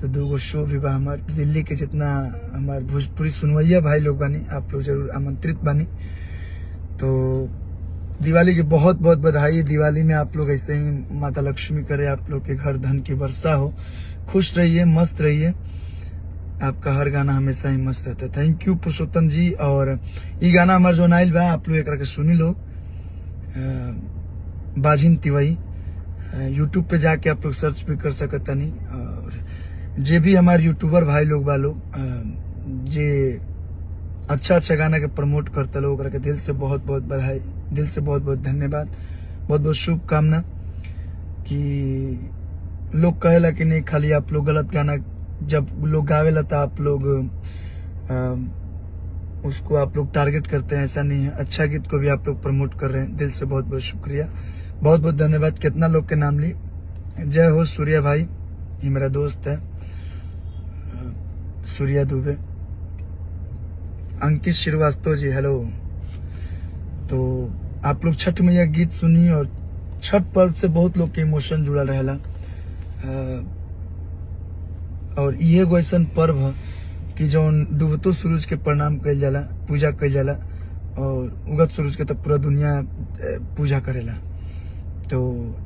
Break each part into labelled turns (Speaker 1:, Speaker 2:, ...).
Speaker 1: तो 2 शो भी बा हमार दिल्ली के जितना हमार भोजपुरी सुनवैया भाई लोग बानी, आप लोग जरूर आमंत्रित बानी। तो दिवाली की बहुत बहुत बधाई। दिवाली में आप लोग ऐसे ही माता लक्ष्मी करे आप लोग के घर धन की वर्षा हो, खुश रहिए, मस्त रहिए। आपका हर गाना हमेशा ही मस्त रहता है। थैंक यू पुरुषोत्तम जी। और ये गाना हमारे जो नाइल बा आप लोग एक के सुनी लो, बाजिन तिवाई। यूट्यूब पे जाके आप लोग सर्च भी कर सकता नहीं। और जे भी हमारे यूट्यूबर भाई लोग बा लोग जे अच्छा अच्छा गाना के प्रमोट करता लोग के दिल से बहुत बहुत बधाई, दिल से बहुत बहुत धन्यवाद, बहुत बहुत शुभकामना। कि लोग कहेला कि नहीं खाली आप लोग गलत गाना जब लोग गावेला तो आप लोग उसको आप लोग टारगेट करते हैं, ऐसा नहीं है। अच्छा गीत को भी आप लोग प्रमोट कर रहे हैं, दिल से बहुत बहुत शुक्रिया, बहुत बहुत धन्यवाद। कितना लोग के नाम ली। जय हो सूर्या भाई, ये मेरा दोस्त है सूर्या दुबे। अंकित श्रीवास्तव जी हेलो। तो आप लोग छठ मैया गीत सुनिए। और छठ पर्व से बहुत लोग के इमोशन जुड़ा रहेला। और ये एगो ऐसा पर्व है कि जो डूबतो सूरज के प्रणाम कइल जाला, पूजा कइल जाला। और उगत सूरज के तो पूरा दुनिया पूजा करेला। तो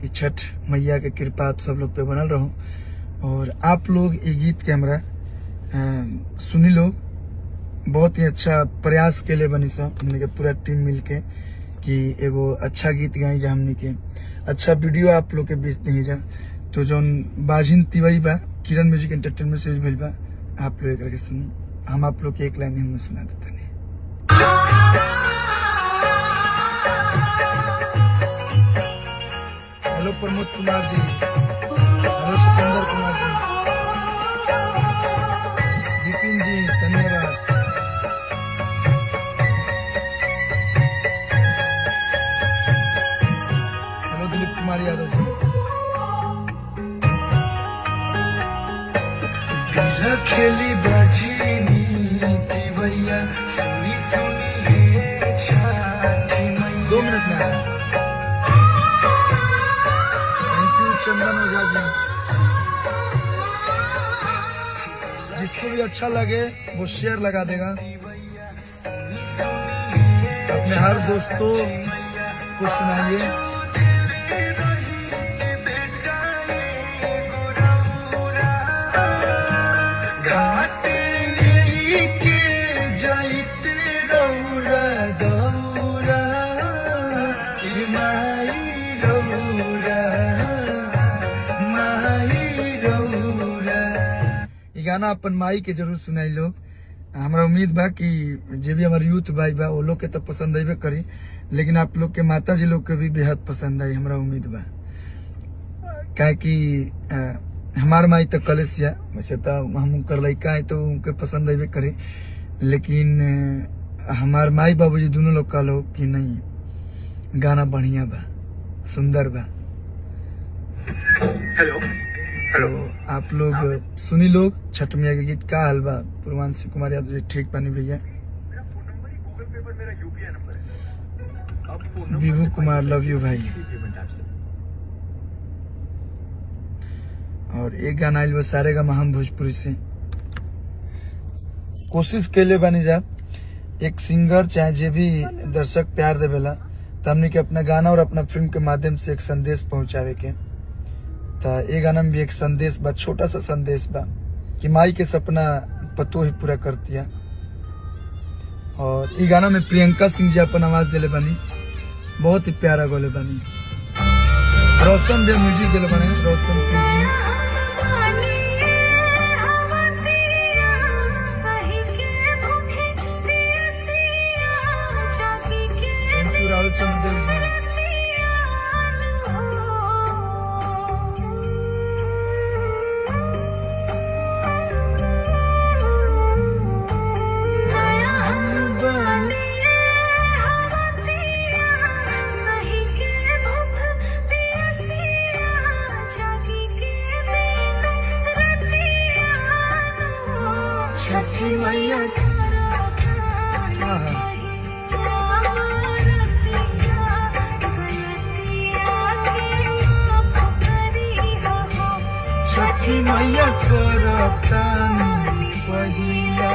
Speaker 1: ये छठ मैया के कृपा आप सब लोग पे बनल रहो। और आप लोग ये गीत के हमरा सुनी लो, बहुत ही अच्छा प्रयास के लिए बनी सब हमने के पूरा टीम मिलके कि एगो अच्छा गीत गाई जा, हमने के अच्छा वीडियो आप लोग के बीच नहीं जा। तो जो बाजिन तिवाई बा किरण म्यूजिक एंटरटेनमेंट से मिल बा, आप लोग एक सुनी। हम आप लोग की एक लाइन में सुना देते नहीं। हेलो प्रमोद कुमार जी, हेलो सतेंद्र कुमार जी, विपिन जी धन्यवाद। हेलो दिलीप कुमार यादव जी। खेली बाजिनी तिवैया सुनी सुनी है छठी मैया। 2 मिनट में आया। थैंक यू चंदन ओझा जी। जिसको भी अच्छा लगे वो शेयर लगा देगा, अपने हर दोस्तों को सुनाइए। गाना अपन माई के जरूर सुनाई लोग। हमारा उम्मीद बा कि जे भी हमारे यूथ भाई बा वो लोग के तो पसंद आइबे करी, लेकिन आप लोग के माता जी लोग के भी बेहद पसंद आई, हमारा उम्मीद बा। क्या कि हमार माई तो कलेसिया वैसे तो हम कर लड़का है तो उनके पसंद आइबे करी, लेकिन हमार माई बाबूजी दोनों लोग का लोग कि नहीं गाना बढ़िया बा, सुंदर बा। Hello hello. तो आप लोग सुनी लोग छठ मैया के गीत का हलवा। पूर्वांशी कुमार यादव जी ठीक पानी भैया। विभू कुमार लव यू भाई। और एक गाना आइल सारे का महाम भोजपुरी से। कोशिश के लिए बनी जा एक सिंगर चाहे जे भी दर्शक प्यार देवेला तो हमने के अपना गाना और अपना फिल्म के माध्यम से एक संदेश पहुंचावे के। तो ये गाना में भी एक संदेश बा, छोटा सा संदेश बा कि माई के सपना पतो ही पूरा करती है। और ये गाना में प्रियंका सिंह जी अपन आवाज दिले बनी, बहुत ही प्यारा गोले बनी। रोशन भी म्यूजिक दिले बने, रोशन सिंह जी। Thank you Rahul Chandra ji. करतानी पहिला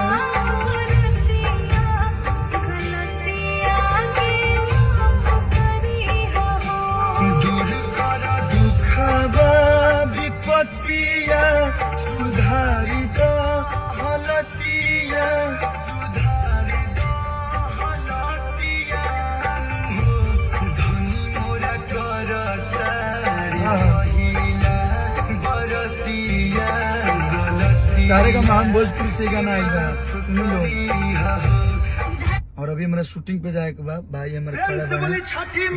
Speaker 1: दूर कर दुखबा विपत्तिया सुधारी द हलतिया सुधारी द हलतिया धनी मोरा करतारी पहिला बरतिया गलती सारे का नाम भोजपुरी से गाना आएगा सुन लो। और अभी हमारा शूटिंग पे जाए के बाद भाई हमारे खड़ा बने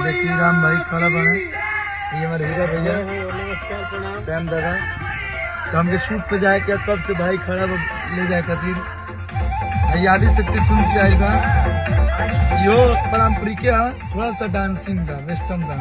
Speaker 1: देखिए राम भाई खड़ा बने ये हमारे हीरा भैया श्याम दादा तो हमके शूट पे जाए के कब से भाई खड़ा ले जाए खातिर यादी शक्ति फिल्म से आए बा यो पारंपरिक थोड़ा सा डांसिंग था वेस्टर्न था।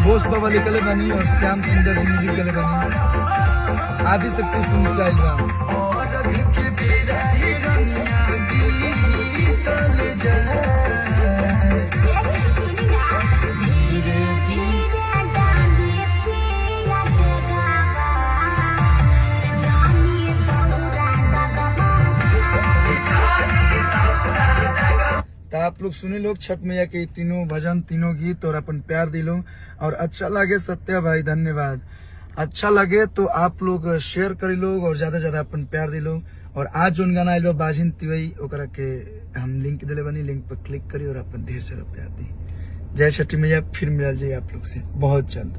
Speaker 1: बोस बाबा निकले बनी और श्याम सुंदर जी म्यूजिक निकले बनी आदि शक्ति फिल्म से आई बा। तो आप लोग सुनी लोग छठ मैया के तीनों भजन तीनों गीत और अपन प्यार दिलो और अच्छा लगे सत्या भाई धन्यवाद। अच्छा लगे तो आप लोग शेयर करी लोग और ज्यादा ज्यादा अपन प्यार दिलो। और आज जो गाना आइल बाजिन तिवई ओकरा के हम लिंक दिले बनी लिंक पर क्लिक करी और अपन ढेर सारा प्यार दी। जय छठी मैया फिर मिल जाए आप लोग से बहुत जल्द।